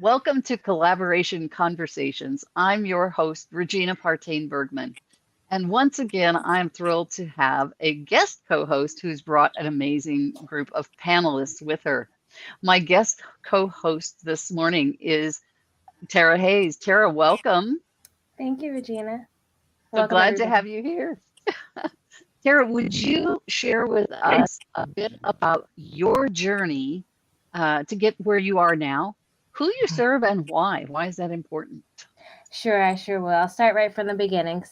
Welcome to Collaboration Conversations. I'm your host, Regina Partain Bergman. And once again, I'm thrilled to have a guest co host who's brought an amazing group of panelists with her. My guest co host this morning is Tara Hayes. Tara, welcome. Thank you, Regina. So Welcome, glad to have everybody. you here. Tara, would you share with us a bit about your journey to get where you are now? Who you serve and why? Why is that important? Sure, I sure will. I'll start right from the beginning.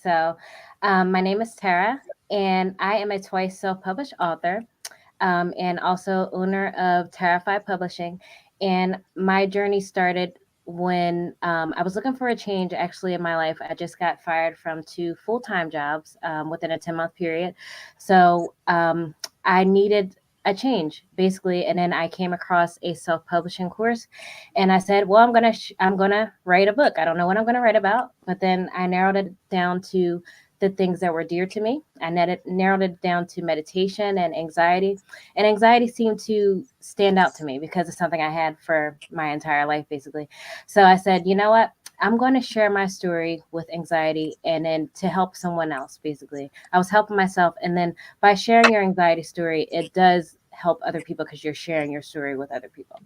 My name is Tara, and I am a twice self published author and also owner of Terrified Publishing. And my journey started when I was looking for a change actually in my life. I just got fired from two full time jobs within a 10-month period. So I needed a change basically, and then I came across a self-publishing course, and I said, well, I'm gonna write a book. I don't know what I'm gonna write about, but then I narrowed it down to the things that were dear to me. I narrowed it down to meditation and anxiety. And anxiety seemed to stand out to me because it's something I had for my entire life, basically. So I said, you know what? I'm going to share my story with anxiety and then to help someone else, basically. I was helping myself. And then by sharing your anxiety story, it does help other people because you're sharing your story with other people.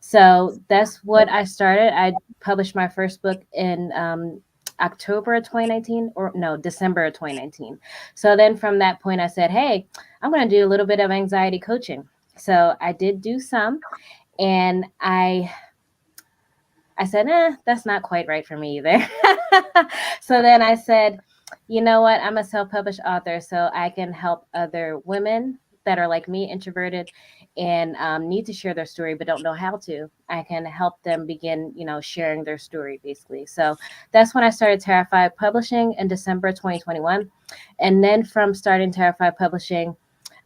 So that's what I started. I published my first book in October of 2019, or no, December of 2019. So then from that point, I said, hey, I'm going to do a little bit of anxiety coaching. So I did do some, and I said, that's not quite right for me either. So then I said, you know what? I'm a self published author, so I can help other women that are like me, introverted, and need to share their story but don't know how to. I can help them begin, sharing their story basically. So that's when I started Terrified Publishing in December 2021. And then from starting Terrified Publishing,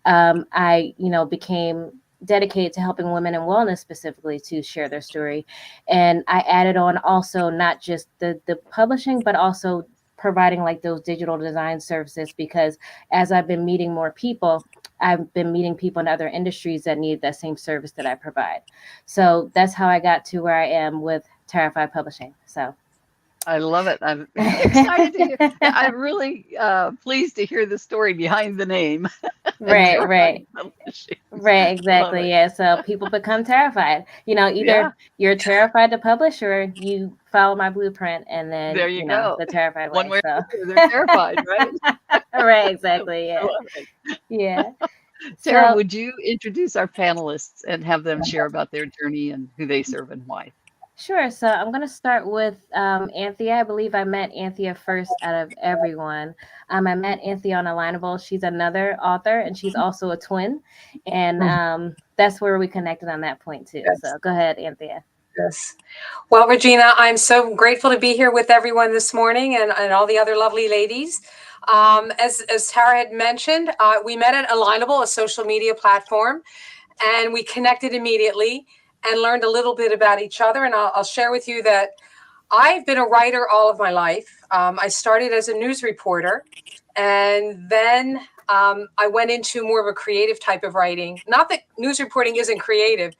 I, became dedicated to helping women in wellness specifically to share their story. And I added on also not just the publishing, but also providing like those digital design services because as I've been meeting more people, I've been meeting people in other industries that need that same service that I provide. So that's how I got to where I am with Terrified Publishing. So I love it. I'm excited to hear. I'm really pleased to hear the story behind the name, right, Terrified right. Publishing. Right, Love exactly. it. Yeah. So people become terrified. Yeah, Either you're terrified to publish or you follow my blueprint and there then, you go. the terrified One way. way or So, the other, they're terrified, right? right, exactly. I Yeah. love it. Yeah. Tara, So, would you introduce our panelists and have them share about their journey and who they serve and why? sure. So I'm going to start with Anthea. I believe I met Anthea first out of everyone. I met Anthea on Alignable. She's another author and she's also a twin. And that's where we connected on that point too. So Yes, go ahead, Anthea. yes. Well, Regina, I'm so grateful to be here with everyone this morning and all the other lovely ladies. As Tara had mentioned, we met at Alignable, a social media platform, and we connected immediately and learned a little bit about each other. And I'll share with you that I've been a writer all of my life. I started as a news reporter, and then I went into more of a creative type of writing. Not that news reporting isn't creative,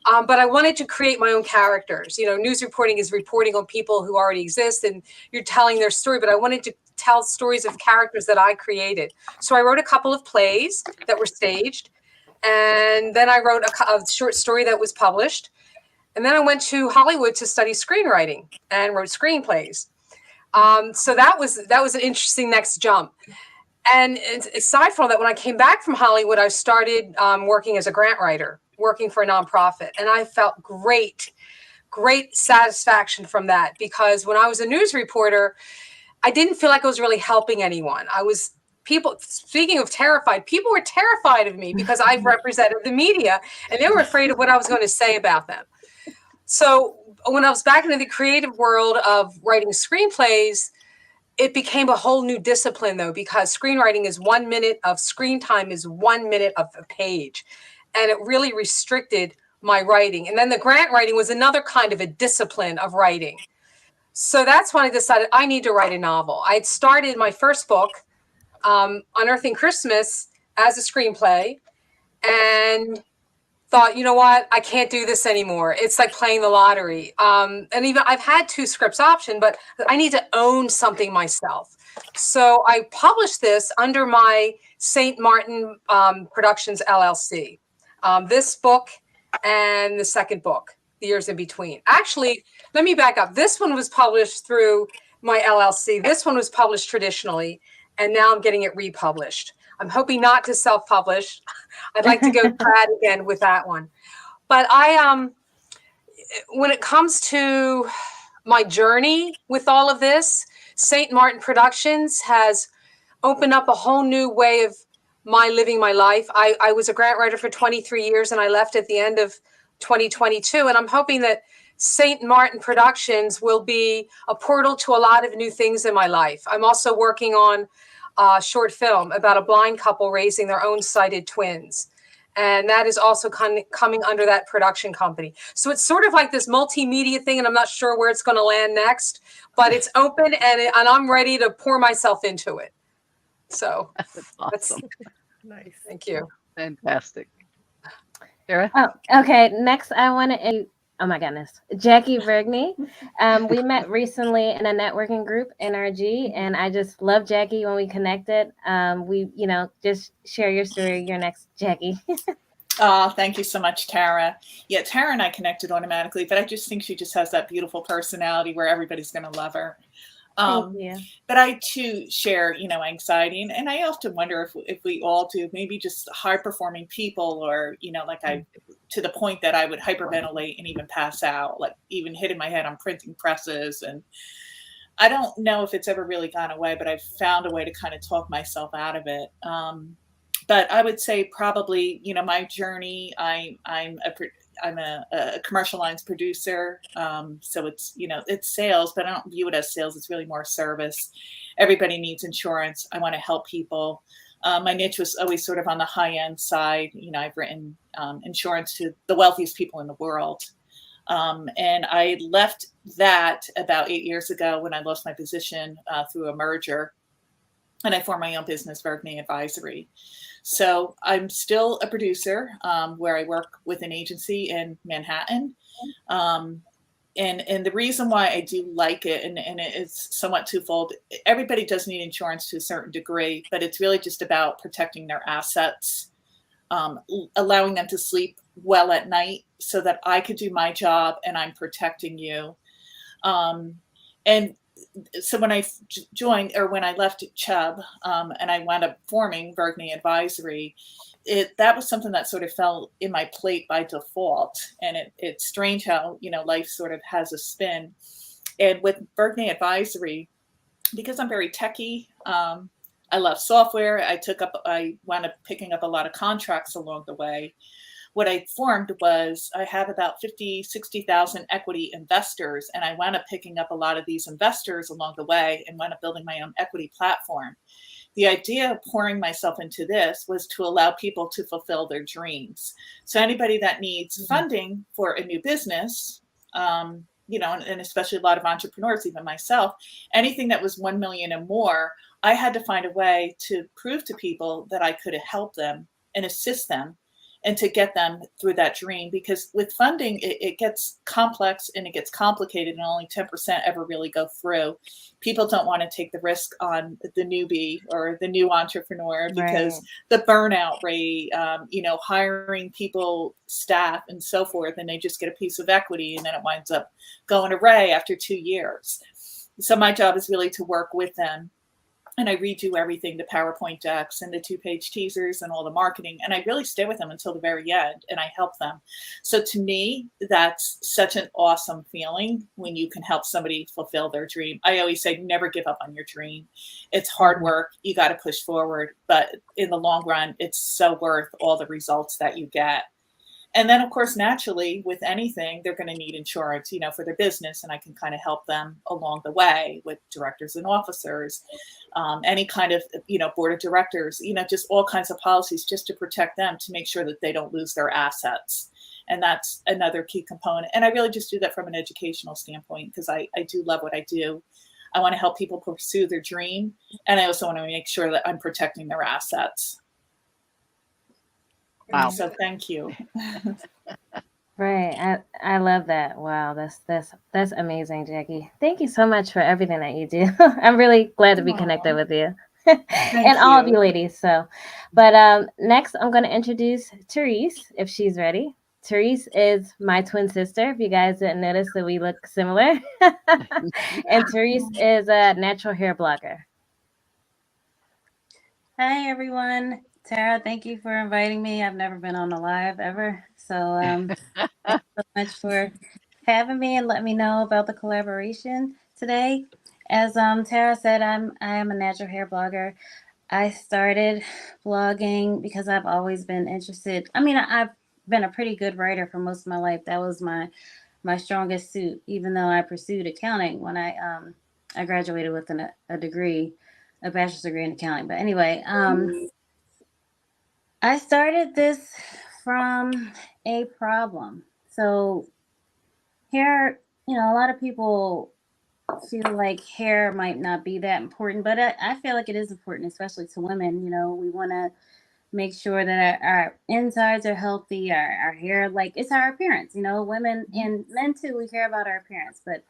but I wanted to create my own characters. You know, news reporting is reporting on people who already exist and you're telling their story, but I wanted to tell stories of characters that I created. So I wrote a couple of plays that were staged. And then I wrote a short story that was published. And then I went to Hollywood to study screenwriting and wrote screenplays. So that was an interesting next jump. And aside from that, when I came back from Hollywood, I started working as a grant writer, working for a nonprofit. And I felt great satisfaction from that because when I was a news reporter, I didn't feel like I was really helping anyone. Speaking of terrified, people were terrified of me because I represented the media and they were afraid of what I was going to say about them. So when I was back into the creative world of writing screenplays, it became a whole new discipline though, because screenwriting is 1 minute of screen time is 1 minute of a page. And it really restricted my writing. And then the grant writing was another kind of a discipline of writing. So that's when I decided I need to write a novel. I had started my first book, Unearthing Christmas, as a screenplay. And thought, you know what, I can't do this anymore. It's like playing the lottery. And even I've had 2 scripts option, but I need to own something myself. So I published this under my St. Martin Productions LLC. This book and the second book, The Years in Between. Actually, let me back up. This one was published through my LLC. This one was published traditionally, and now I'm getting it republished. I'm hoping not to self-publish. I'd like to go trad again with that one. But when it comes to my journey with all of this, St. Martin Productions has opened up a whole new way of living my life. I was a grant writer for 23 years and I left at the end of 2022. And I'm hoping that St. Martin Productions will be a portal to a lot of new things in my life. I'm also working on a short film about a blind couple raising their own sighted twins. And that is also coming under that production company. So it's sort of like this multimedia thing, and I'm not sure where it's going to land next, but it's open and I'm ready to pour myself into it. So That's awesome. Nice. Thank you. Fantastic. Sarah? Oh, okay. Next, I want to. Oh my goodness, Jackie Vergney. We met recently in a networking group, NRG, and I just love Jackie when we connected. We, just share your story. You're next, Jackie. Oh, thank you so much, Tara. Yeah, Tara and I connected automatically, but I just think she just has that beautiful personality where everybody's going to love her. Thank you. But I too share, anxiety, and I often wonder if we all do, maybe just high performing people, or like to the point that I would hyperventilate and even pass out, like even hitting my head on printing presses. And I don't know if it's ever really gone away, but I've found a way to kind of talk myself out of it. But I would say probably, my journey. I'm a commercial lines producer. So it's, it's sales, but I don't view it as sales. It's really more service. Everybody needs insurance. I want to help people. My niche was always sort of on the high end side. I've written insurance to the wealthiest people in the world. And I left that about 8 years ago when I lost my position through a merger. And I formed my own business, Vergney Advisory. So I'm still a producer where I work with an agency in Manhattan. And the reason why I do like it, and it's somewhat twofold. Everybody does need insurance to a certain degree, but it's really just about protecting their assets, allowing them to sleep well at night so that I could do my job and I'm protecting you. And so when I joined, or when I left Chubb, and I wound up forming Vergney Advisory, that was something that sort of fell in my plate by default. And it's strange how, life sort of has a spin. And with Vergney Advisory, because I'm very techie, I love software. I wound up picking up a lot of contracts along the way. What I formed was I had about 50, 60,000 equity investors, and I wound up picking up a lot of these investors along the way and wound up building my own equity platform. The idea of pouring myself into this was to allow people to fulfill their dreams. So anybody that needs funding for a new business, and especially a lot of entrepreneurs, even myself, anything that was 1 million and more, I had to find a way to prove to people that I could help them and assist them and to get them through that dream. Because with funding, it gets complex and it gets complicated, and only 10% ever really go through. People don't want to take the risk on the newbie or the new entrepreneur because Right. the burnout rate, hiring people, staff, and so forth, and they just get a piece of equity and then it winds up going away after 2 years. So my job is really to work with them. And I redo everything, the PowerPoint decks and the 2-page teasers and all the marketing. And I really stay with them until the very end and I help them. So to me, that's such an awesome feeling when you can help somebody fulfill their dream. I always say, never give up on your dream. It's hard work. You got to push forward. But in the long run, it's so worth all the results that you get. And then, of course, naturally, with anything, they're going to need insurance, for their business. And I can kind of help them along the way with directors and officers, any kind of, board of directors, just all kinds of policies just to protect them, to make sure that they don't lose their assets. And that's another key component. And I really just do that from an educational standpoint, because I do love what I do. I want to help people pursue their dream. And I also want to make sure that I'm protecting their assets. Wow. So thank you. Right. I love that. Wow, that's amazing, Jackie. Thank you so much for everything that you do. I'm really glad to be connected with you. And all of you ladies. So, but next I'm going to introduce Therese if she's ready. Therese is my twin sister. If you guys didn't notice that we look similar. And Therese is a natural hair blogger. Hi, everyone. Tara, thank you for inviting me. I've never been on a live ever. So thanks so much for having me and letting me know about the collaboration today. As Tara said, I am a natural hair blogger. I started blogging because I've always been interested. I mean, I've been a pretty good writer for most of my life. That was my strongest suit, even though I pursued accounting when I graduated with a degree, a bachelor's degree in accounting. But anyway, I started this from a problem. So hair, a lot of people feel like hair might not be that important, but I feel like it is important, especially to women. We want to make sure that our insides are healthy, our hair, like it's our appearance. Women and men too, we care about our appearance, but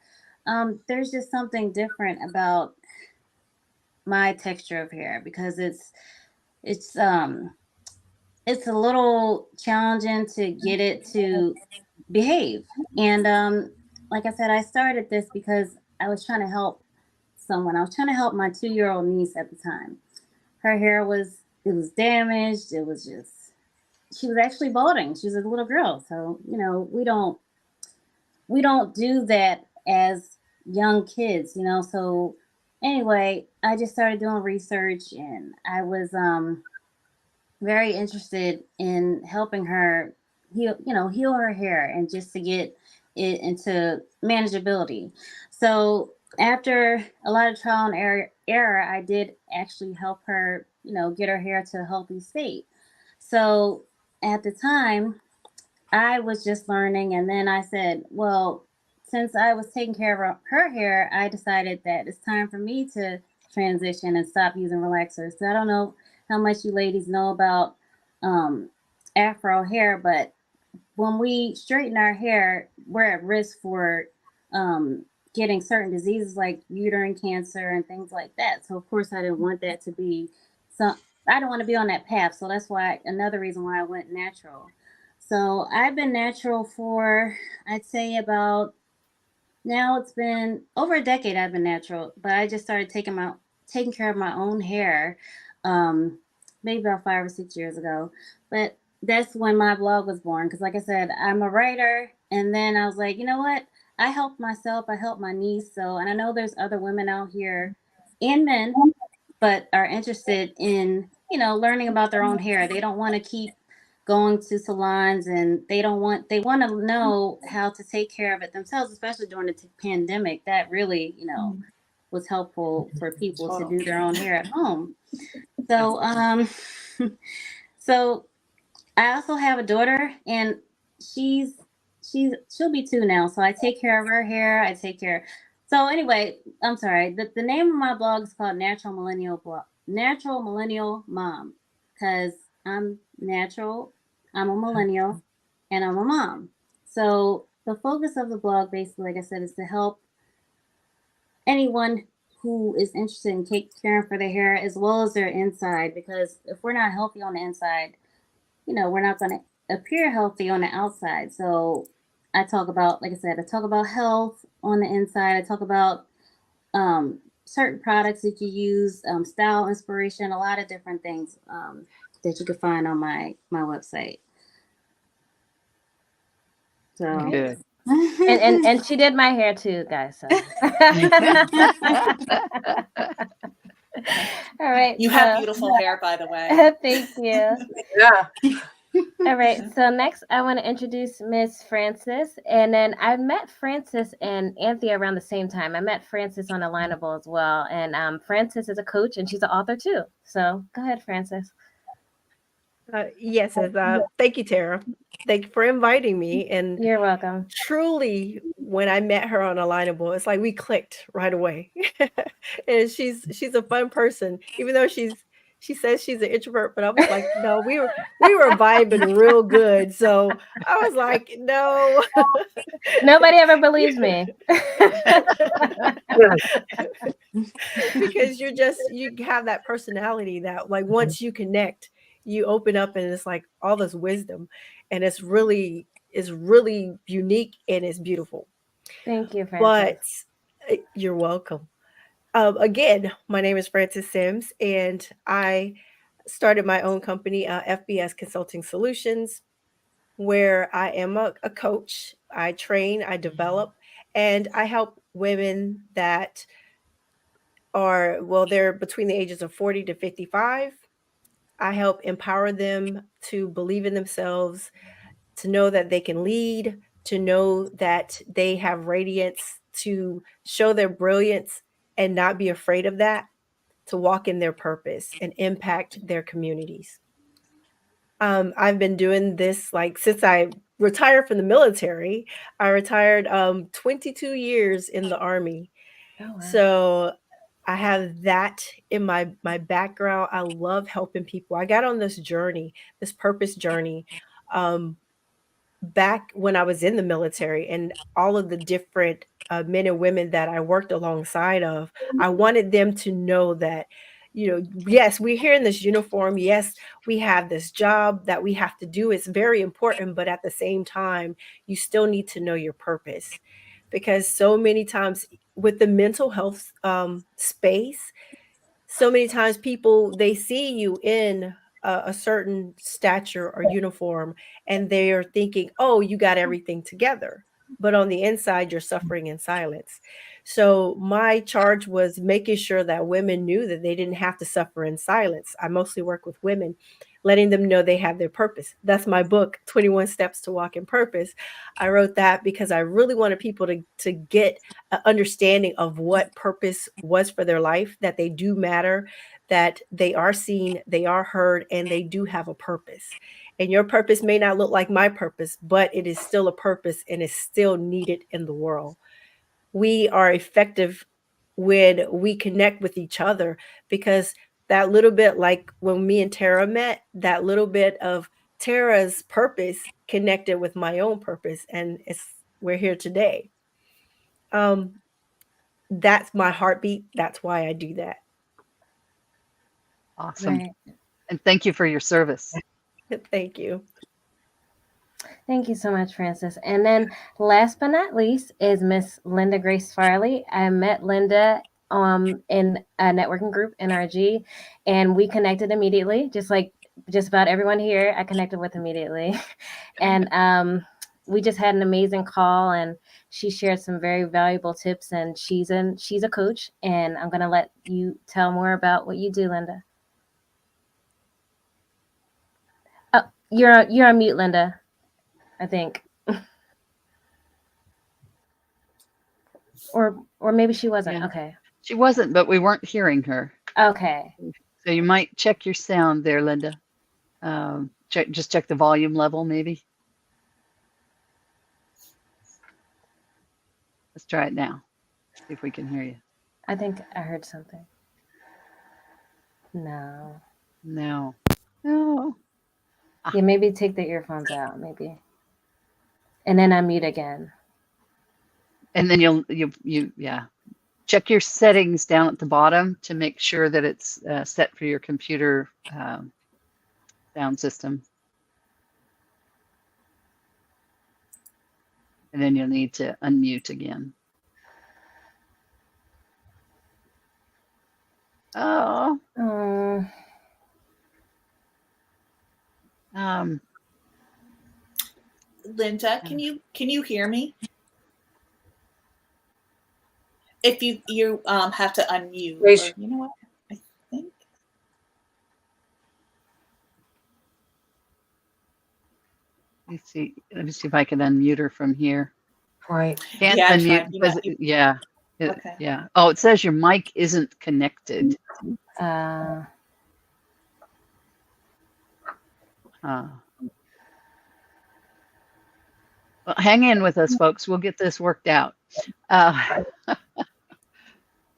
there's just something different about my texture of hair because it's a little challenging to get it to behave. And like I said, I started this because I was trying to help someone. I was trying to help my 2-year-old niece at the time. Her hair was damaged. She was actually balding. She was a little girl. So, we don't do that as young kids, So anyway, I just started doing research and I was very interested in helping her heal her hair and just to get it into manageability. So after a lot of trial and error, I did actually help her, get her hair to a healthy state. So at the time, I was just learning, and then I said, well, since I was taking care of her hair, I decided that it's time for me to transition and stop using relaxers. So I don't know how much you ladies know about Afro hair, but when we straighten our hair, we're at risk for getting certain diseases like uterine cancer and things like that. So of course, I didn't want that to be some. I don't want to be on that path. So that's why another reason why I went natural. So I've been natural for I'd say about now it's been over a decade I've been natural, but I just started taking care of my own hair maybe about 5 or 6 years ago. But that's when my blog was born because like I said, I'm a writer and then I was like, you know what? I helped myself, I helped my niece. So and I know there's other women out here and men but are interested in, learning about their own hair. They don't want to keep going to salons and they want to know how to take care of it themselves, especially during the pandemic. That really, was helpful for people to do their own hair at home. So, so I also have a daughter and she'll be 2 now. So I take care of her hair. I take care. So anyway, I'm sorry. The name of my blog is called Natural Millennial Mom, because I'm natural, I'm a millennial, and I'm a mom. So the focus of the blog, basically, like I said, is to help anyone who is interested in caring for their hair as well as their inside. Because if we're not healthy on the inside, we're not going to appear healthy on the outside. So I talk about, like I said, I talk about health on the inside. I talk about certain products that you use, style inspiration, a lot of different things that you can find on my website. So Good. And she did my hair too, guys. So. All right. You have beautiful hair, by the way. Thank you. Yeah. All right. So next, I want to introduce Miss Frances, and then I met Frances and Anthea around the same time. I met Frances on Alignable as well, and Frances is a coach and she's an author too. So go ahead, Frances. Yes, thank you, Tara. Thank you for inviting me. And you're welcome. Truly, when I met her on Alignable, it's like we clicked right away. And she's a fun person, even though she's She says she's an introvert, but I was like, no, we were vibing real good. So I was like, no. Nobody ever believes me. Because you have that personality that like once you connect, you open up and it's like all this wisdom, and it's really unique and it's beautiful. Thank you, But Francis. you're welcome. Again, my name is Frances Sims, and I started my own company, FBS Consulting Solutions, where I am a coach. I train, I develop, and I help women that are, well, they're between the ages of 40 to 55. I help empower them to believe in themselves, to know that they can lead, to know that they have radiance, to show their brilliance and not be afraid of that, to walk in their purpose and impact their communities. I've been doing this like since I retired from the military. I retired 22 years in the Army. Oh, wow. So I have that in my background. I love helping people. I got on this journey, this purpose journey, back when I was in the military, and all of the different men and women that I worked alongside of. I wanted them to know that, yes, we're here in this uniform. Yes, we have this job that we have to do. It's very important, but at the same time, you still need to know your purpose, because so many times with the mental health space, so many times people, they see you in a certain stature or uniform, and they are thinking, oh, you got everything together, but on the inside you're suffering in silence. So my charge was making sure that women knew that they didn't have to suffer in silence. I mostly work with women, letting them know they have their purpose. That's my book, 21 Steps to Walk in Purpose. I wrote that because I really wanted people to get an understanding of what purpose was for their life, that they do matter, that they are seen, they are heard, and they do have a purpose. And your purpose may not look like my purpose, but it is still a purpose and is still needed in the world. We are effective when we connect with each other, because that little bit, like when me and Tara met, that little bit of Tara's purpose connected with my own purpose, and we're here today. That's my heartbeat. That's why I do that. Awesome. Right. And thank you for your service. Thank you. Thank you so much, Francis. And then last but not least is Miss Linda Grace Farley. I met Linda in a networking group, NRG, and we connected immediately, just like just about everyone here. I connected with immediately. And we just had an amazing call, and she shared some very valuable tips, and she's a coach, and I'm going to let you tell more about what you do, Linda. Oh, you're on mute, Linda, I think. Or maybe she wasn't. Yeah. Okay. She wasn't, but we weren't hearing her. Okay. So you might check your sound there, Linda. Just check the volume level, maybe. Let's try it now. See if we can hear you. I think I heard something. No. No. No. Yeah, maybe take the earphones out, maybe. And then unmute again. And then you check your settings down at the bottom to make sure that it's set for your computer sound system. And then you'll need to unmute again. Oh. Linda, can you hear me? If you have to unmute, or, you know what? I think. Let me see if I can unmute her from here. Right. Can't Yeah, unmute because yeah. Okay. Yeah. Oh, it says your mic isn't connected. Well, hang in with us, folks. We'll get this worked out.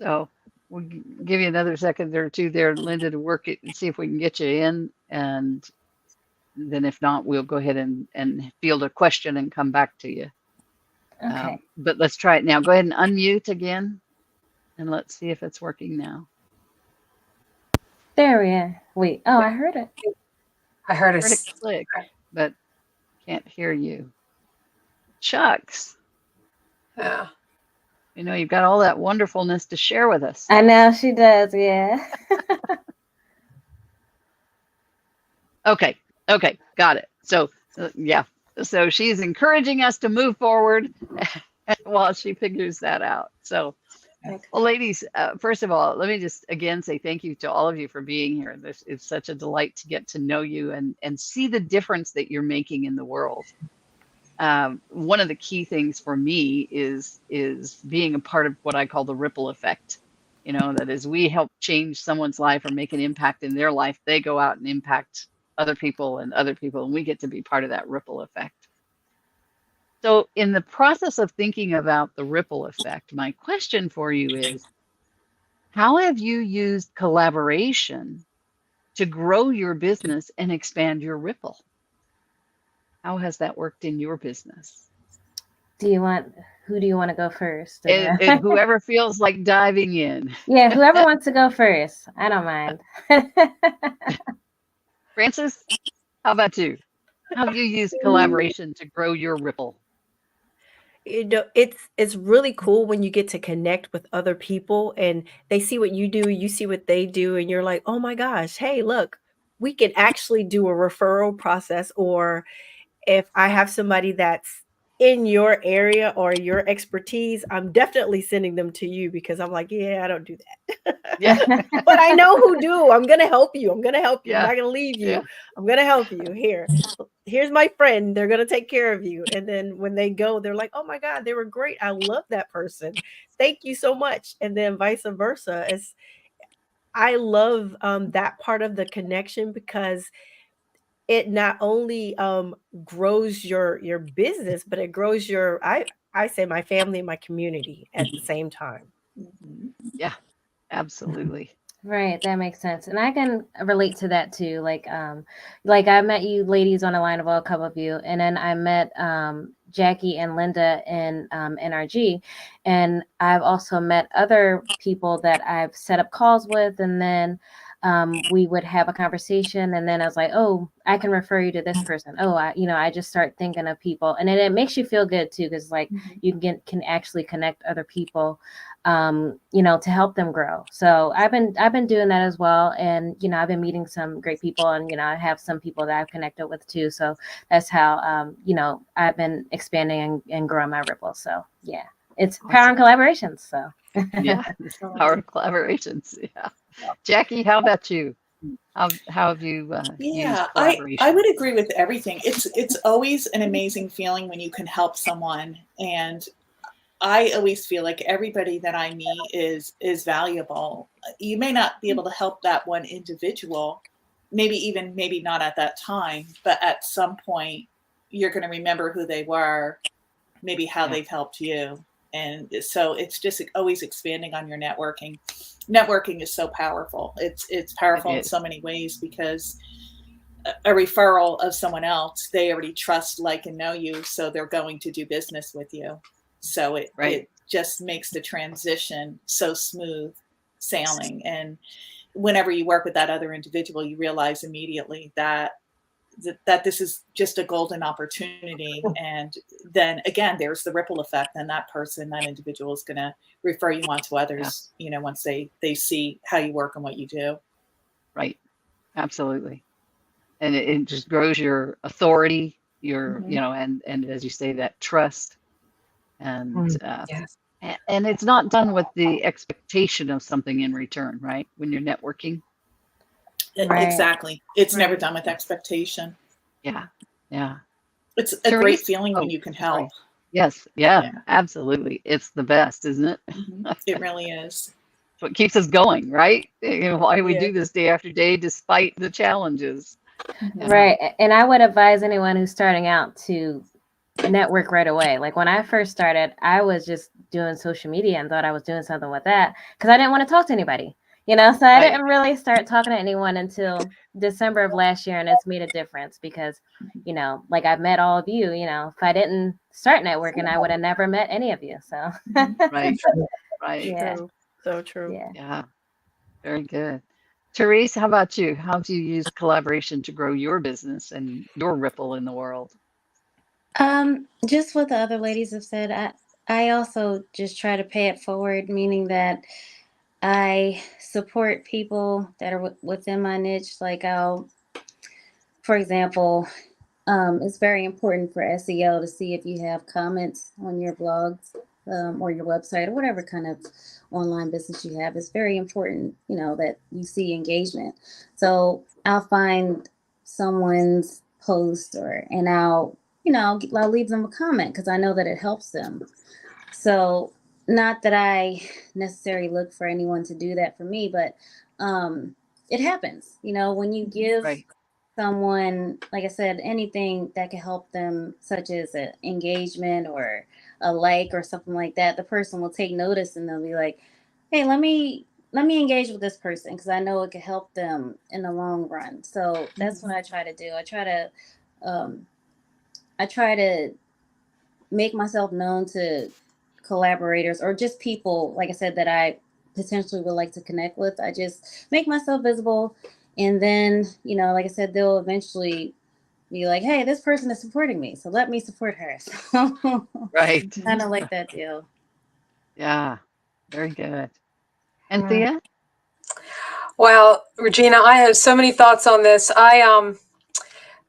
So we'll give you another second or two there, Linda, to work it and see if we can get you in. And then if not, we'll go ahead and field a question and come back to you. Okay. But let's try it now. Go ahead and unmute again, and let's see if it's working now. There we are. Wait. Oh, I heard it. I heard Heard it it. click, but can't hear you. Shucks. Yeah. You know, you've got all that wonderfulness to share with us. I know she does. Yeah. Okay. Got it. So yeah. So she's encouraging us to move forward while she figures that out. So, well, ladies, first of all, let me just again say thank you to all of you for being here. This is such a delight to get to know you and see the difference that you're making in the world. One of the key things for me is being a part of what I call the ripple effect. You know, that as we help change someone's life or make an impact in their life, they go out and impact other people, and we get to be part of that ripple effect. So in the process of thinking about the ripple effect, my question for you is, how have you used collaboration to grow your business and expand your ripple? How has that worked in your business? Who do you want to go first? And whoever feels like diving in. Yeah, whoever wants to go first. I don't mind. Francis, how about you? How have you used collaboration to grow your ripple? You know, it's really cool when you get to connect with other people and they see what you do, you see what they do, and you're like, oh my gosh, hey, look, we can actually do a referral process. Or if I have somebody that's in your area or your expertise, I'm definitely sending them to you because I'm like, yeah, I don't do that. Yeah. But I know who do. I'm going to help you. I'm Yeah. not going to leave you. Yeah. I'm going to help you. Here's my friend. They're going to take care of you. And then when they go, they're like, oh my God, they were great. I love that person. Thank you so much. And then vice versa. I love that part of the connection because it not only grows your business, but it grows I say my family and my community at the same time. Yeah, absolutely. Right, that makes sense, and I can relate to that too. Like I met you ladies on Alignable, a couple of you, and then I met Jackie and Linda in NRG, and I've also met other people that I've set up calls with, and then we would have a conversation, and then I was like, oh, I can refer you to this person. Oh, I just start thinking of people, and then it makes you feel good too, because like you can actually connect other people, to help them grow. So I've been doing that as well, and I've been meeting some great people, and I have some people that I've connected with too. So that's how I've been expanding and growing my ripple. So yeah, it's power and collaborations. So Yeah, it's the power of collaborations. Yeah. Jackie, how about you? How have you used collaboration? I would agree with everything. It's always an amazing feeling when you can help someone, and I always feel like everybody that I meet is valuable. You may not be able to help that one individual, maybe not at that time, but at some point you're going to remember who they were, maybe how they've helped you. And so it's just always expanding on your networking. Networking is so powerful. It's powerful in so many ways, because a referral of someone else, they already trust, like, and know you, so they're going to do business with you. So it just makes the transition so smooth sailing. And whenever you work with that other individual, you realize immediately that this is just a golden opportunity. And then again, there's the ripple effect, and that individual is going to refer you on to others, once they see how you work and what you do. Right. Absolutely. And it just grows your authority, your, and as you say, that trust. And, and it's not done with the expectation of something in return, right? When you're networking. Right. Exactly. It's never done with expectation. Yeah. Yeah. It's a great feeling when you can help. Sorry. Yes. Yeah, absolutely. It's the best, isn't it? It really is. It's what keeps us going, right? Why we do this day after day, despite the challenges. Right. And I would advise anyone who's starting out to network right away. Like when I first started, I was just doing social media and thought I was doing something with that because I didn't want to talk to anybody, you know. So I Right. didn't really start talking to anyone until December of last year, and it's made a difference because, you know, like I've met all of you. You know, if I didn't start networking, I would have never met any of you. So Right. Right. yeah, True. So true. yeah. Yeah. Very good. Therese, how about you? How do you use collaboration to grow your business and your ripple in the world? Just what the other ladies have said, I also just try to pay it forward, meaning that I support people that are within my niche. Like for example, it's very important for SEO to see if you have comments on your blogs or your website or whatever kind of online business you have. It's very important, you know, that you see engagement. So I'll find someone's post and I'll leave them a comment because I know that it helps them. So not that I necessarily look for anyone to do that for me, but it happens, you know, when you give Right. someone, like I said, anything that can help them, such as an engagement or a like or something like that, the person will take notice and they'll be like, hey, let me engage with this person because I know it can help them in the long run. So that's what I try to do. Um, I try to make myself known to collaborators or just people, like I said, that I potentially would like to connect with. I just make myself visible. And then, you know, like I said, they'll eventually be like, hey, this person is supporting me, so let me support her. So Right. kind of like that deal. Yeah. Very good. And Wow. Thea? Well, Regina, I have so many thoughts on this.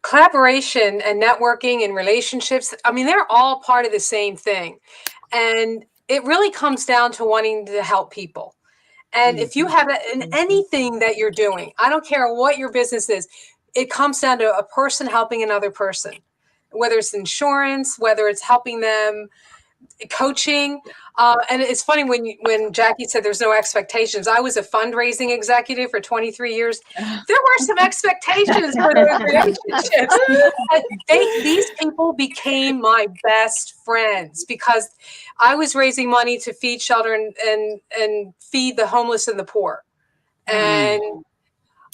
Collaboration and networking and relationships, I mean, they're all part of the same thing. And it really comes down to wanting to help people. And if you have in anything that you're doing, I don't care what your business is, it comes down to a person helping another person, whether it's insurance, whether it's helping them coaching. And it's funny when Jackie said there's no expectations. I was a fundraising executive for 23 years. There were some expectations for those relationships. And these people became my best friends because I was raising money to feed, shelter, and feed the homeless and the poor. And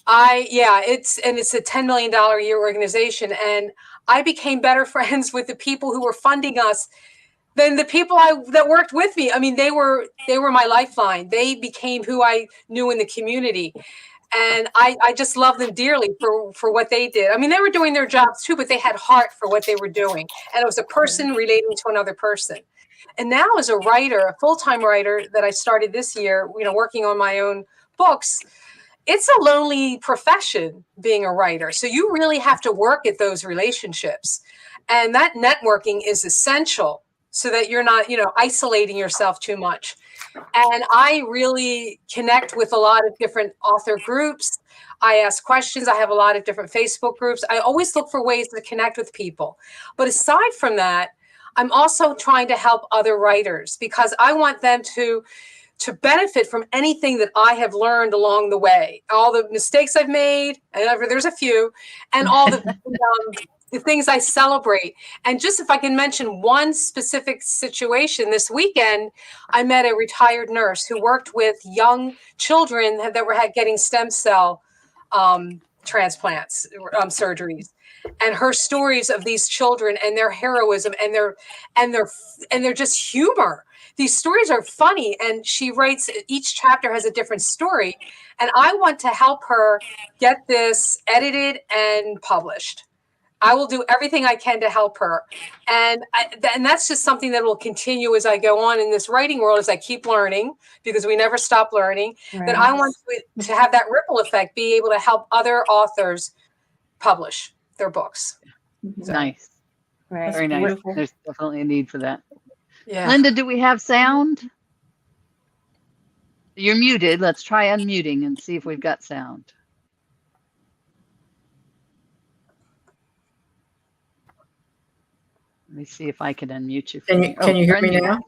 it's a $10 million a year organization. And I became better friends with the people who were funding us than the people that worked with me. I mean, they were my lifeline. They became who I knew in the community. And I just love them dearly for what they did. I mean, they were doing their jobs too, but they had heart for what they were doing. And it was a person relating to another person. And now as a writer, a full-time writer that I started this year, you know, working on my own books, it's a lonely profession being a writer. So you really have to work at those relationships. And that networking is essential so that you're not, you know, isolating yourself too much. And I really connect with a lot of different author groups. I ask questions. I have a lot of different Facebook groups. I always look for ways to connect with people. But aside from that, I'm also trying to help other writers because I want them to benefit from anything that I have learned along the way, all the mistakes I've made, and there's a few, and all the things I celebrate. And just if I can mention one specific situation, this weekend, I met a retired nurse who worked with young children that were getting stem cell transplants, surgeries. And her stories of these children and their heroism and their just humor. These stories are funny, and she writes, each chapter has a different story. And I want to help her get this edited and published. I will do everything I can to help her. And that's just something that will continue as I go on in this writing world, as I keep learning, because we never stop learning, Right. that I want to have that ripple effect, be able to help other authors publish their books. So, Nice. Right. Very nice. beautiful. There's definitely a need for that. yeah. Linda, do we have sound? You're muted. Let's try unmuting and see if we've got sound. Let me see if I can unmute you. Can you hear you're me unmuted. now?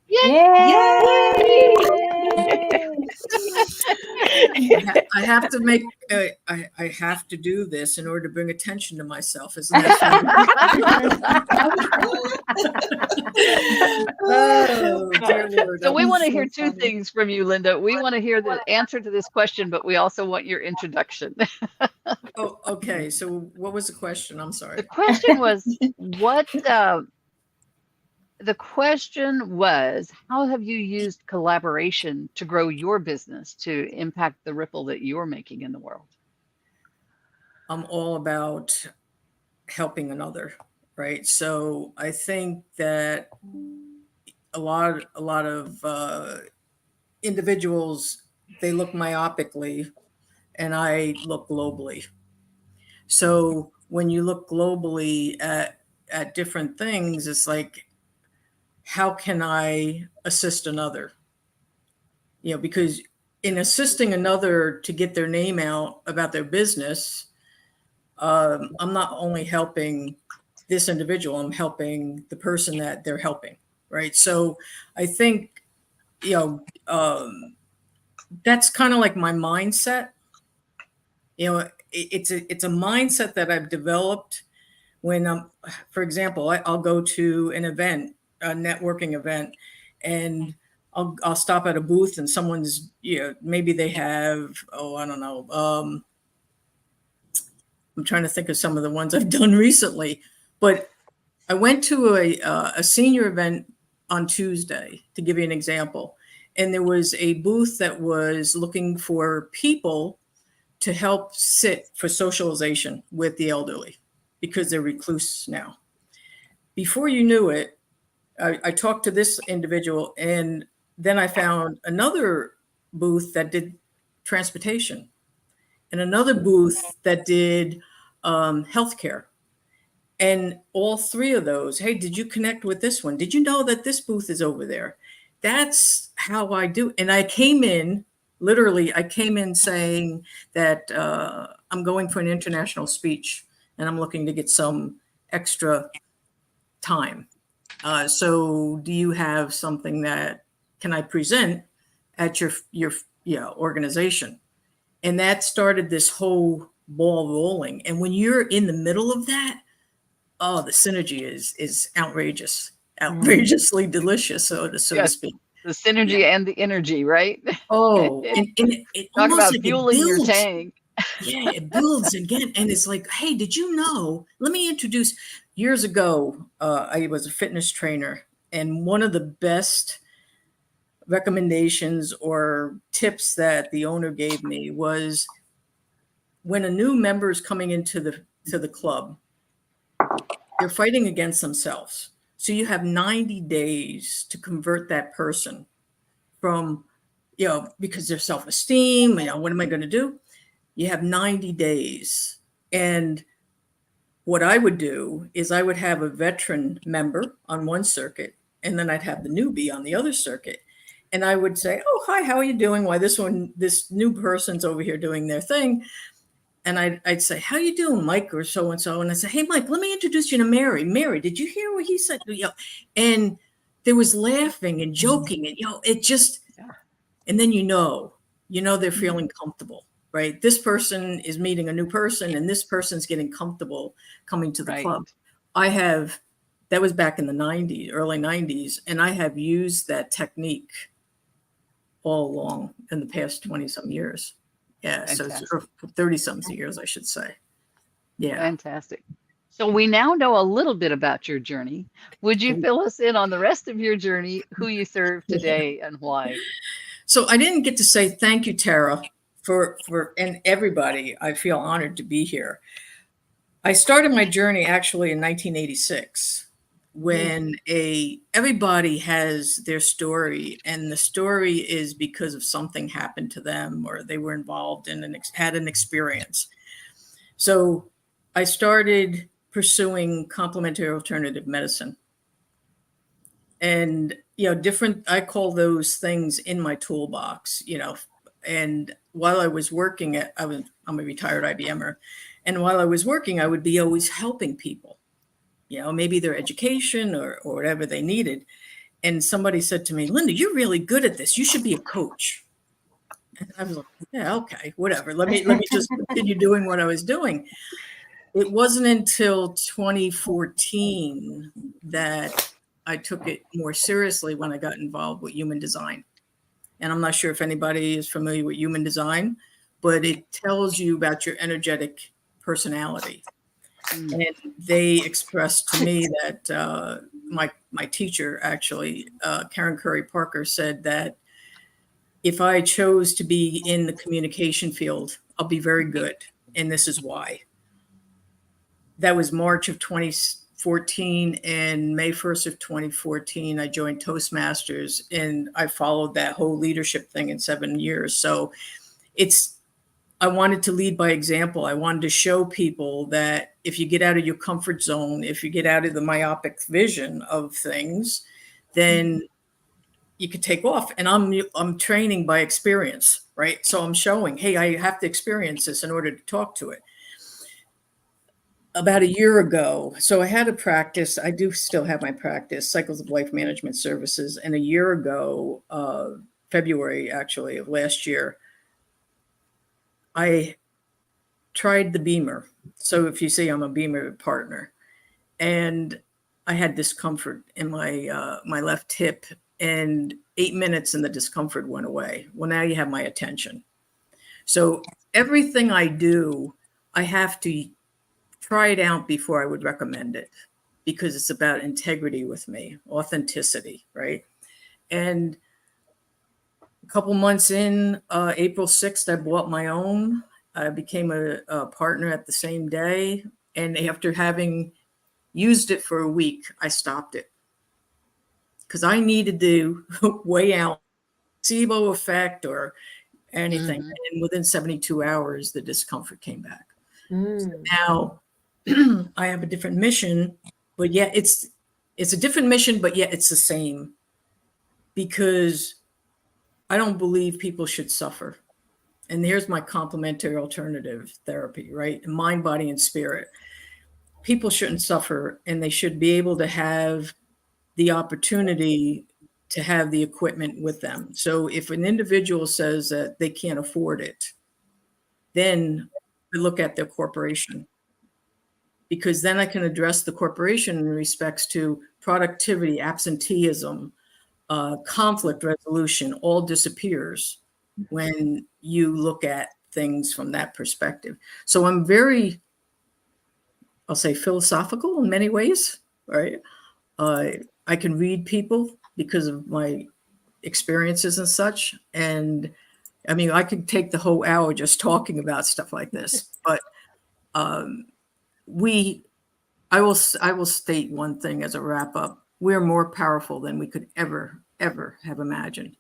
Yay! Yay! I have to make, I have to do this in order to bring attention to myself. Isn't that funny? Oh, dear Lord. So we I'm want to so hear two funny. things from you, Linda. We want to hear the answer to this question, but we also want your introduction. Oh, okay. So what was the question? I'm sorry. The question was, how have you used collaboration to grow your business to impact the ripple that you're making in the world? I'm all about helping another, right? So I think that a lot of individuals, they look myopically, and I look globally. So when you look globally at different things, it's like, how can I assist another? Because in assisting another to get their name out about their business, I'm not only helping this individual, I'm helping the person that they're helping, right? So I think, that's kind of like my mindset. It's a mindset that I've developed when for example, I'll go to an event, a networking event, and I'll stop at a booth and someone's, maybe they have, I don't know. I'm trying to think of some of the ones I've done recently, but I went to a senior event on Tuesday, to give you an example. And there was a booth that was looking for people to help sit for socialization with the elderly because they're recluse now. Before you knew it, I talked to this individual, and then I found another booth that did transportation and another booth that did healthcare. And all three of those, hey, did you connect with this one? Did you know that this booth is over there? That's how I do. And I came in saying that I'm going for an international speech and I'm looking to get some extra time. So do you have something that can I present at your organization? And that started this whole ball rolling. And when you're in the middle of that, oh, the synergy is outrageously delicious, so to speak. The synergy and the energy, right? Oh, and it Talk about like fueling your tank. Yeah, it builds again. And it's like, hey, did you know? Let me introduce. Years ago, I was a fitness trainer, and one of the best recommendations or tips that the owner gave me was when a new member is coming into the club, they're fighting against themselves. So you have 90 days to convert that person from, because their self-esteem, what am I going to do? You have 90 days. And what I would do is I would have a veteran member on one circuit, and then I'd have the newbie on the other circuit. And I would say, oh, hi, how are you doing? Why this new person's over here doing their thing. And I'd say, how you doing, Mike, or so-and-so? And I say, hey, Mike, let me introduce you to Mary. Mary, did you hear what he said? And there was laughing and joking, and, it just, and then, they're feeling comfortable, right? This person is meeting a new person, and this person's getting comfortable coming to the club. That was back in the 90s, early 90s. And I have used that technique all along in the past 20 some years. Yeah, fantastic. So 30 something years, I should say. Yeah. Fantastic. So we now know a little bit about your journey. Would you fill us in on the rest of your journey, who you serve today and why? So I didn't get to say thank you, Tara, for and everybody. I feel honored to be here. I started my journey actually in 1986 when everybody has their story, and the story is because of something happened to them or they were involved in had an experience. So I started pursuing complementary alternative medicine, and I call those things in my toolbox, and while I was working I'm a retired IBMer, and while I was working, I would be always helping people, maybe their education or whatever they needed. And somebody said to me, Linda, you're really good at this. You should be a coach. And I was like, yeah, okay, whatever. Let me just continue doing what I was doing. It wasn't until 2014 that I took it more seriously when I got involved with human design. And I'm not sure if anybody is familiar with human design, but it tells you about your energetic personality. And they expressed to me that my teacher, actually, Karen Curry Parker, said that if I chose to be in the communication field, I'll be very good. And this is why. That was March of 2014, and May 1st of 2014, I joined Toastmasters, and I followed that whole leadership thing in 7 years. So I wanted to lead by example. I wanted to show people that if you get out of your comfort zone, if you get out of the myopic vision of things, then you could take off. And I'm training by experience, right? So I'm showing, hey, I have to experience this in order to talk to it. About a year ago, so I had a practice. I do still have my practice, Cycles of Life Management Services. And a year ago, February actually of last year, I tried the Beamer. So if you see, I'm a Beamer partner, and I had discomfort in my my left hip, and 8 minutes and the discomfort went away. Well, now you have my attention. So everything I do, I have to try it out before I would recommend it, because it's about integrity with me, authenticity, right? And a couple months in, April 6th, I bought my own. I became a partner at the same day. And after having used it for a week, I stopped it because I needed to weigh out placebo effect or anything. And within 72 hours, the discomfort came back. So now I have a different mission, but yet it's a different mission, but yet it's the same, because I don't believe people should suffer. And here's my complementary alternative therapy, right? Mind, body, and spirit. People shouldn't suffer, and they should be able to have the opportunity to have the equipment with them. So if an individual says that they can't afford it, then I look at their corporation, because then I can address the corporation in respects to productivity, absenteeism, conflict resolution. All disappears when you look at things from that perspective. So I'm very, I'll say, philosophical in many ways, right? I can read people because of my experiences and such. And I mean, I could take the whole hour just talking about stuff like this, but I will state one thing as a wrap up. We're more powerful than we could ever have imagined.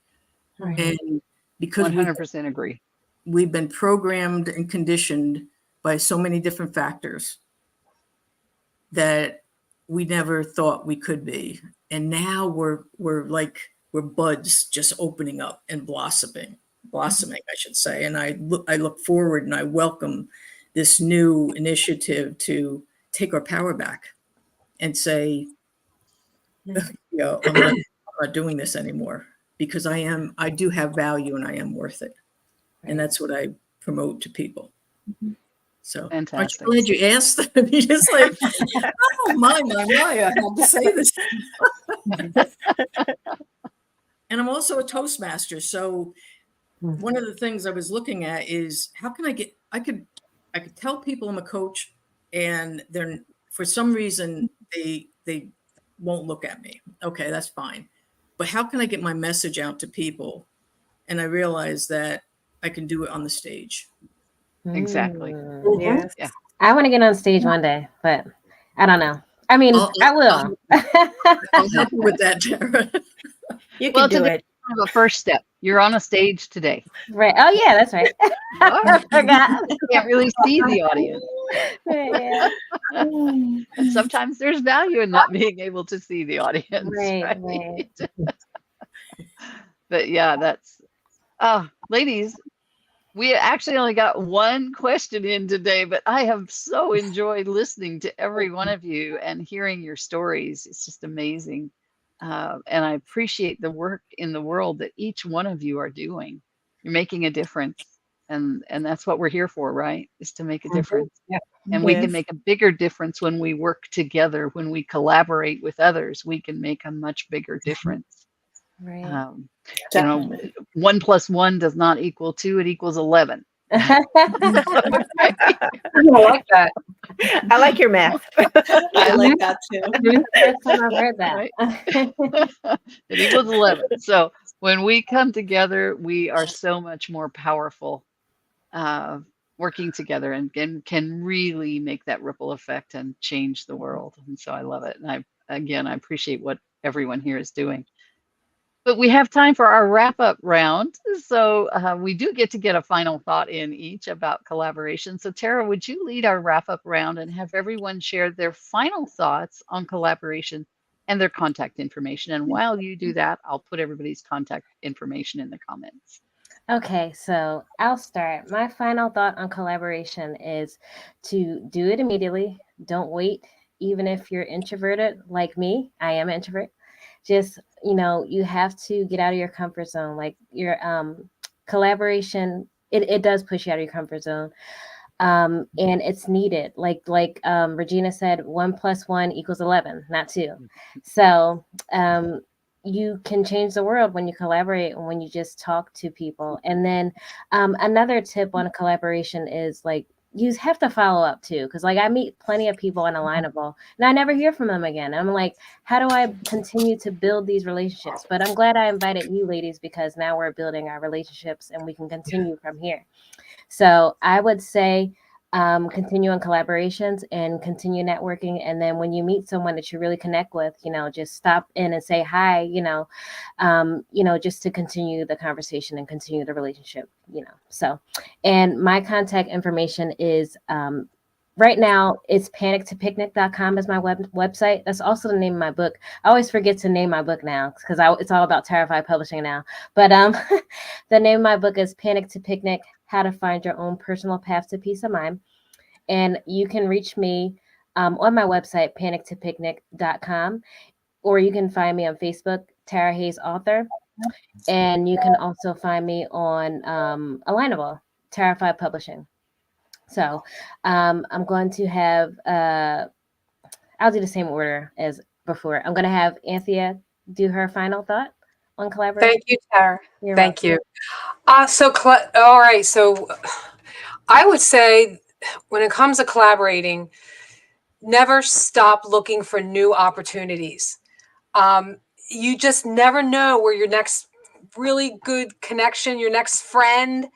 Right. And because 100% agree. We've been programmed and conditioned by so many different factors that we never thought we could be. And now we're buds just opening up and blossoming, I should say. And I look forward and I welcome this new initiative to take our power back and say, I'm not doing this anymore, because I do have value and I am worth it. And that's what I promote to people. So Fantastic. I'm glad you asked. You just like, oh my, I have to say this. And I'm also a Toastmaster. So one of the things I was looking at is how can I could tell people I'm a coach, and they're, for some reason, they won't look at me. Okay, that's fine. But how can I get my message out to people? And I realized that I can do it on the stage. Exactly. Yes. Yeah. I want to get on stage one day, but I don't know. I mean, I will. I'll help you with that, Tara. You can do today it. is the first step. You're on a stage today. Right. Oh, yeah, that's right. I forgot. You can't really see the audience. Right, yeah. And sometimes there's value in not being able to see the audience. Right. But yeah, that's, ladies, we actually only got one question in today, but I have so enjoyed listening to every one of you and hearing your stories. It's just amazing. And I appreciate the work in the world that each one of you are doing. you're making a difference. And that's what we're here for, right? Is to make a difference. Yeah. And we can Yes. make a bigger difference when we work together, when we collaborate with others, we can make a much bigger difference. Right. You know, Definitely. 1 + 1 does not equal 2, it equals 11. Okay. I like that. I like your math. I like that too. First time I've heard that. Right. It equals 11. So when we come together, we are so much more powerful working together, and can really make that ripple effect and change the world. And so I love it. And I appreciate what everyone here is doing. But we have time for our wrap up round. So we do get to get a final thought in each about collaboration. So Tara, would you lead our wrap up round and have everyone share their final thoughts on collaboration and their contact information? And while you do that, I'll put everybody's contact information in the comments. Okay, so I'll start. My final thought on collaboration is to do it immediately. Don't wait, even if you're introverted like me. I am an introvert. Just, you have to get out of your comfort zone. Like your collaboration, it does push you out of your comfort zone. And it's needed. Like Regina said, 1 + 1 = 11, not 2. So you can change the world when you collaborate and when you just talk to people. And then another tip on collaboration is like, you have to follow up too. Because like I meet plenty of people on Alignable and I never hear from them again. I'm like, how do I continue to build these relationships? But I'm glad I invited you ladies, because now we're building our relationships and we can continue from here. So I would say continue on collaborations and continue networking. And then when you meet someone that you really connect with, just stop in and say hi, just to continue the conversation and continue the relationship, So, and my contact information is right now it's panictopicnic.com is my website. That's also the name of my book. I always forget to name my book now because it's all about Terrified Publishing now. But the name of my book is Panic to Picnic: How to Find Your Own Personal Path to Peace of Mind. And you can reach me on my website, panictopicnic.com, or you can find me on Facebook, Tara Hayes Author. And you can also find me on Alignable, Terrified Publishing. So I'm going to have, I'll do the same order as before. I'm going to have Anthea do her final thought on collaboration. Thank you, Tara. You're Thank welcome. you. All right. So I would say when it comes to collaborating, never stop looking for new opportunities. You just never know where your next really good connection, your next friend,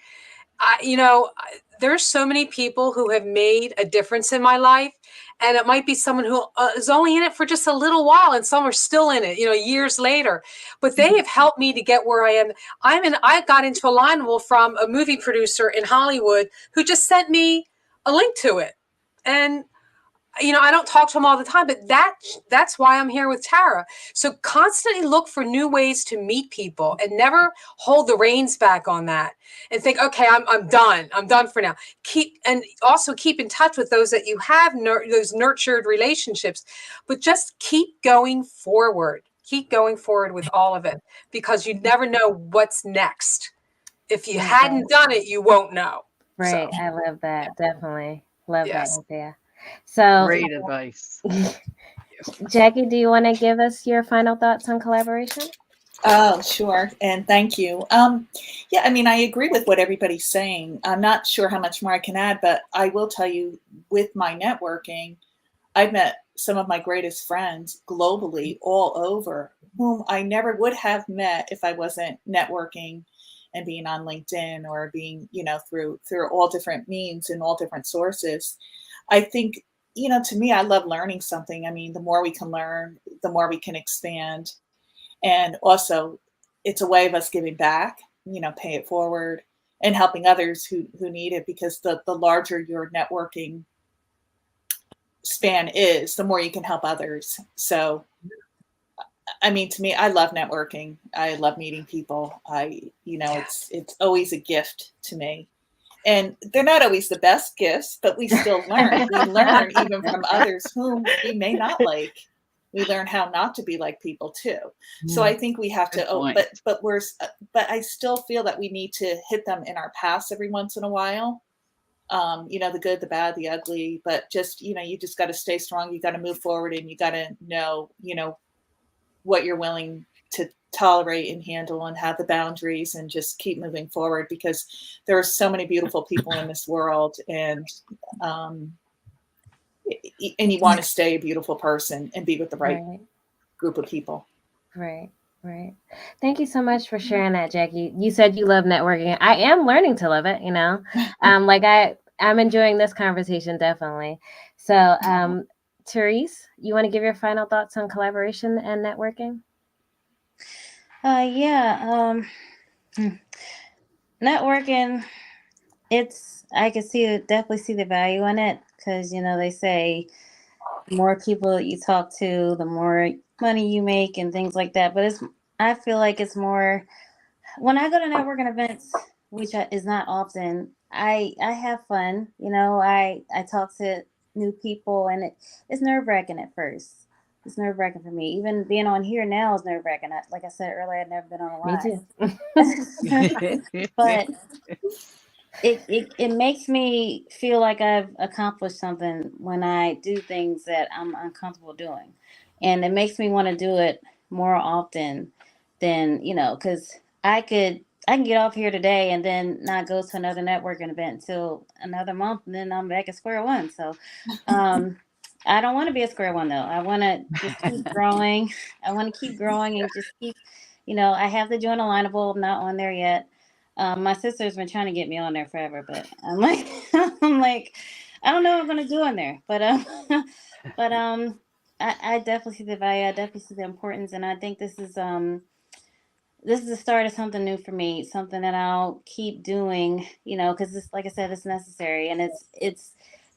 there's so many people who have made a difference in my life. And it might be someone who is only in it for just a little while, and some are still in it, years later. But they have helped me to get where I am. I got into Alignable from a movie producer in Hollywood who just sent me a link to it. And I don't talk to him all the time, but that's why I'm here with Tara. So constantly look for new ways to meet people and never hold the reins back on that and think, okay, I'm done. I'm done for now. Keep in touch with those that you have, those nurtured relationships, but just keep going forward. Keep going forward with all of it, because you never know what's next. If you hadn't done it, you won't know. Right. So. I love that. Definitely. Love Yes. that, Anthea. So Great advice. Jackie, do you want to give us your final thoughts on collaboration? Oh, sure. And thank you. Yeah, I agree with what everybody's saying. I'm not sure how much more I can add, but I will tell you, with my networking, I've met some of my greatest friends globally, all over, whom I never would have met if I wasn't networking and being on LinkedIn or being, through all different means and all different sources. I think, to me, I love learning something. The more we can learn, the more we can expand. And also, it's a way of us giving back, pay it forward and helping others who need it, because the larger your networking span is, the more you can help others. So, to me, I love networking. I love meeting people. It's always a gift to me. And they're not always the best gifts, but we still learn. We learn even from others whom we may not like. we learn how not to be like people too. So I think we have Good to, point. but I still feel that we need to hit them in our past every once in a while. The good, the bad, the ugly, but just, you just got to stay strong. You got to move forward, and you got to know, what you're willing to tolerate and handle, and have the boundaries, and just keep moving forward, because there are so many beautiful people in this world, and you want to stay a beautiful person and be with the right Right. group of people. Right. Right. Thank you so much for sharing that, Jackie. You said you love networking. I am learning to love it, I'm enjoying this conversation, definitely. So, Therese, you want to give your final thoughts on collaboration and networking? Yeah. Networking, I can definitely see the value in it, because they say the more people that you talk to, the more money you make and things like that. But I feel like it's more, when I go to networking events, which is not often, I have fun. I talk to new people, and it's nerve-wracking at first. It's nerve-wracking for me. Even being on here now is nerve-wracking. Like I said earlier, I've never been on a Me live. But it makes me feel like I've accomplished something when I do things that I'm uncomfortable doing. And it makes me want to do it more often than, because I can get off here today and then not go to another networking event until another month, and then I'm back at square one. So I don't want to be at square one, though. I want to just keep growing. I want to keep growing and just keep, I have to join Alignable. I'm not on there yet. My sister's been trying to get me on there forever, but I'm like, I don't know what I'm gonna do on there. But I definitely see the value. I definitely see the importance, and I think this is the start of something new for me, something that I'll keep doing. Because like I said, it's necessary, and it's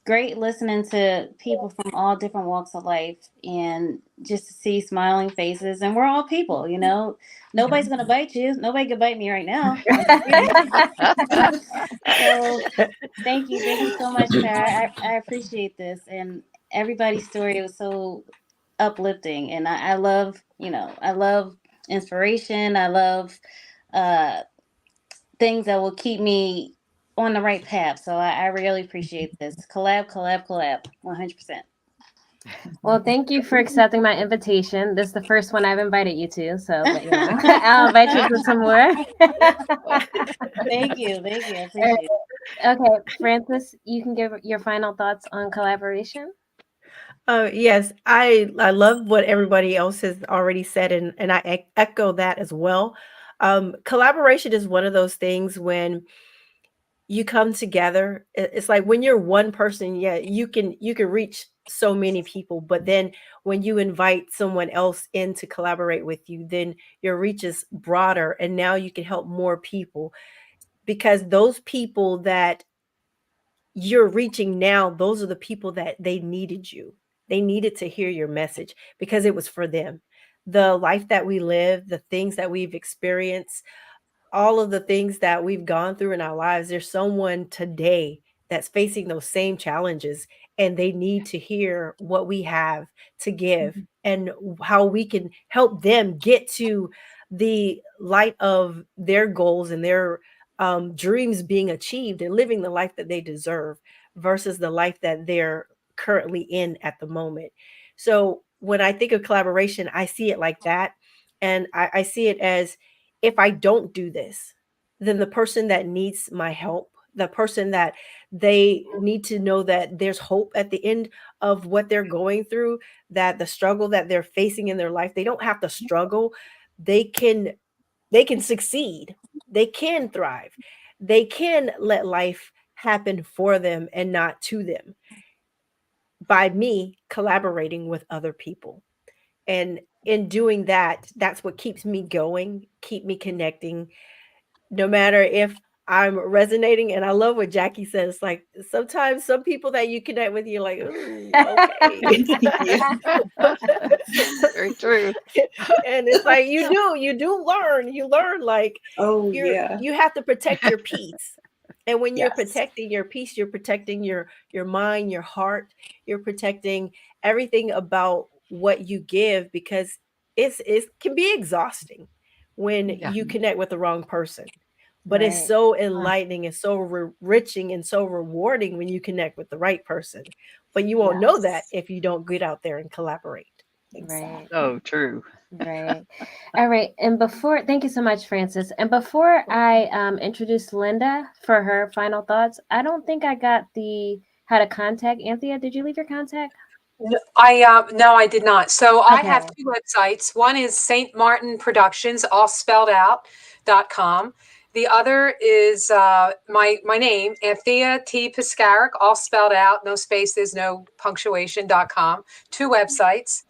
great listening to people from all different walks of life, and just to see smiling faces. And we're all people, Nobody's gonna bite you. Nobody can bite me right now. So thank you so much, Tara. I appreciate this, and everybody's story was so uplifting, and I love I love inspiration. I love things that will keep me on the right path. So I really appreciate this. Collab, 100%. Well, thank you for accepting my invitation. This is the first one I've invited you to, so I'll invite you to some more. Thank you. I appreciate it. Okay, Francis, you can give your final thoughts on collaboration. Yes, I love what everybody else has already said, and I echo that as well. Collaboration is one of those things when you come together. It's like when you're one person, yeah, you can reach so many people, but then when you invite someone else in to collaborate with you, then your reach is broader, and now you can help more people, because those people that you're reaching now, those are the people that they needed you. They needed to hear your message because it was for them. The life that we live, the things that we've experienced, all of the things that we've gone through in our lives, there's someone today that's facing those same challenges, and they need to hear what we have to give and how we can help them get to the light of their goals and their dreams being achieved and living the life that they deserve versus the life that they're currently in at the moment. So when I think of collaboration, I see it like that. And I see it as, if I don't do this, then the person that needs my help, the person that they need to know that there's hope at the end of what they're going through, that the struggle that they're facing in their life, they don't have to struggle. They can succeed. They can thrive. They can let life happen for them and not to them, by me collaborating with other people. And in doing that, that's what keeps me going, keep me connecting, no matter if I'm resonating. And I love what Jackie says, like, sometimes some people that you connect with, you're like, ooh, okay. Very true. And it's like, you learn like, Oh, you have to protect your peace. And when you're Yes. protecting your peace, you're protecting your mind, your heart, you're protecting everything about what you give, because it can be exhausting when Yeah. you connect with the wrong person. But it's Right. so enlightening and so enriching and so rewarding when you connect with the right person. But you won't know that if you don't get out there and collaborate. Right. So true. Right. All right. And thank you so much, Frances. And before I introduce Linda for her final thoughts, I don't think I got how to contact Anthea. Did you leave your contact? No, I did not. So I have Okay. two websites. One is St. Martin Productions, all spelled out, .com. The other is my name, Anthea T. Piscaric, all spelled out, no spaces, no punctuation.com. Two websites.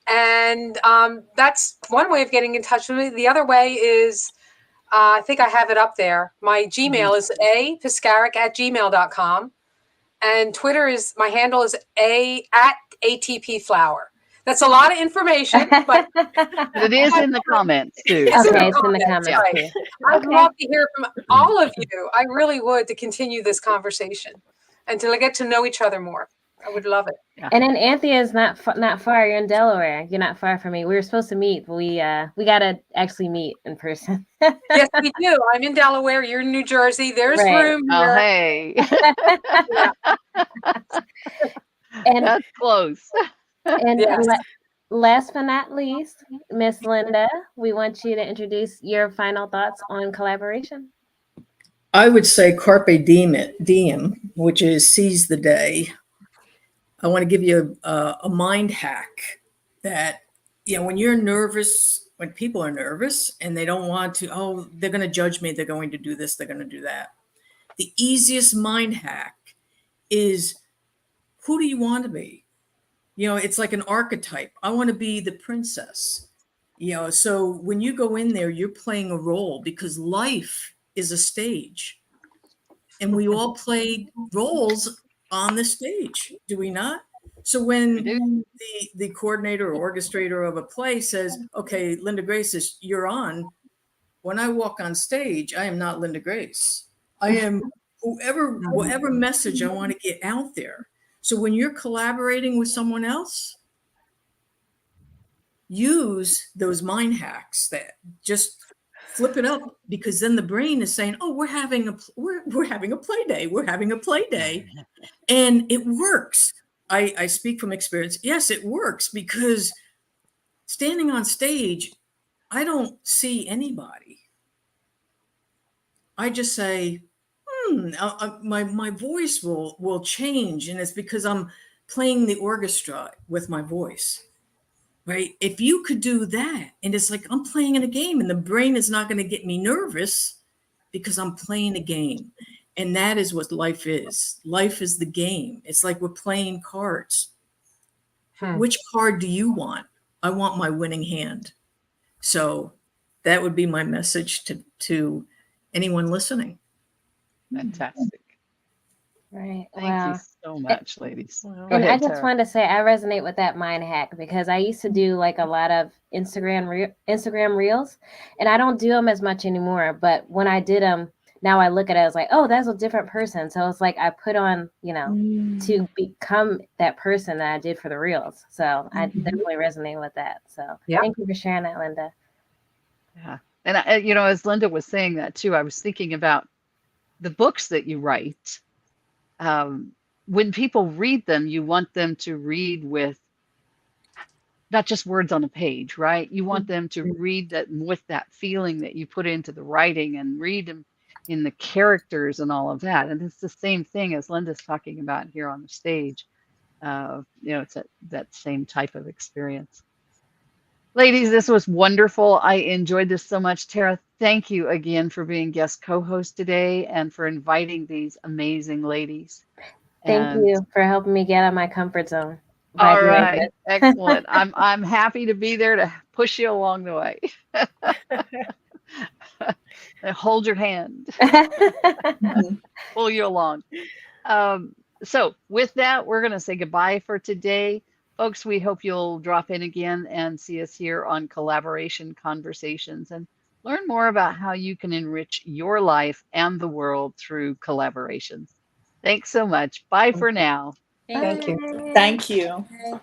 And that's one way of getting in touch with me. The other way is, I think I have it up there. My Gmail is apiscaric@gmail.com. And Twitter my handle is @ATPflower. That's a lot of information, but It is in the comments too. It's Okay, in it's in the comments, comments right. too. I'd Okay. love to hear from all of you. I really would, to continue this conversation and to get to know each other more. I would love it. And then Anthea is not far. You're in Delaware. You're not far from me. We were supposed to meet, but we gotta actually meet in person. Yes, we do. I'm in Delaware. You're in New Jersey. There's Right. room Oh, here. hey. And That's close. and Yes. last but not least, Miss Linda, we want you to introduce your final thoughts on collaboration. I would say carpe diem, which is seize the day. I want to give you a mind hack that, when you're nervous, when people are nervous and they don't want to, they're going to judge me, they're going to do this, they're going to do that. The easiest mind hack is, who do you want to be? It's like an archetype. I want to be the princess. So when you go in there, you're playing a role, because life is a stage. And we all play roles on the stage, do we not? So when the coordinator or orchestrator of a play says, okay, Linda Grace, you're on. When I walk on stage, I am not Linda Grace. I am whatever message I want to get out there. So when you're collaborating with someone else, use those mind hacks that just flip it up, because then the brain is saying, oh, we're having a play day. We're having a play day. And it works. I speak from experience. Yes, it works, because standing on stage, I don't see anybody. I just say, my voice will change. And it's because I'm playing the orchestra with my voice. Right? If you could do that, and it's like I'm playing in a game, and the brain is not going to get me nervous, because I'm playing a game. And that is what life is. Life is the game. It's like we're playing cards. Which card do you want? I want my winning hand. So that would be my message to anyone listening. Fantastic. Right. Thank you so much, ladies. Go And I ahead, just Tara. wanted to say I resonate with that mind hack, because I used to do like a lot of Instagram reels, and I don't do them as much anymore. But when I did them, now I look at it as like, oh, that's a different person. So it's like I put on, to become that person that I did for the reels. So I definitely resonate with that. So Thank you for sharing that, Linda. Yeah. And as Linda was saying that too, I was thinking about the books that you write. When people read them, you want them to read with not just words on a page, right? You want them to read that with that feeling that you put into the writing, and read them in the characters and all of that. And it's the same thing as Linda's talking about here on the stage. It's that same type of experience. Ladies, this was wonderful. I enjoyed this so much. Tara, thank you again for being guest co-host today, and for inviting these amazing ladies. Thank you for helping me get out of my comfort zone. All right, excellent. I'm happy to be there to push you along the way. Hold your hand, pull you along. So with that, we're going to say goodbye for today. Folks, we hope you'll drop in again and see us here on Collaboration Conversations, and learn more about how you can enrich your life and the world through collaborations. Thanks so much. Bye for now. Thank you. Thank you. Okay.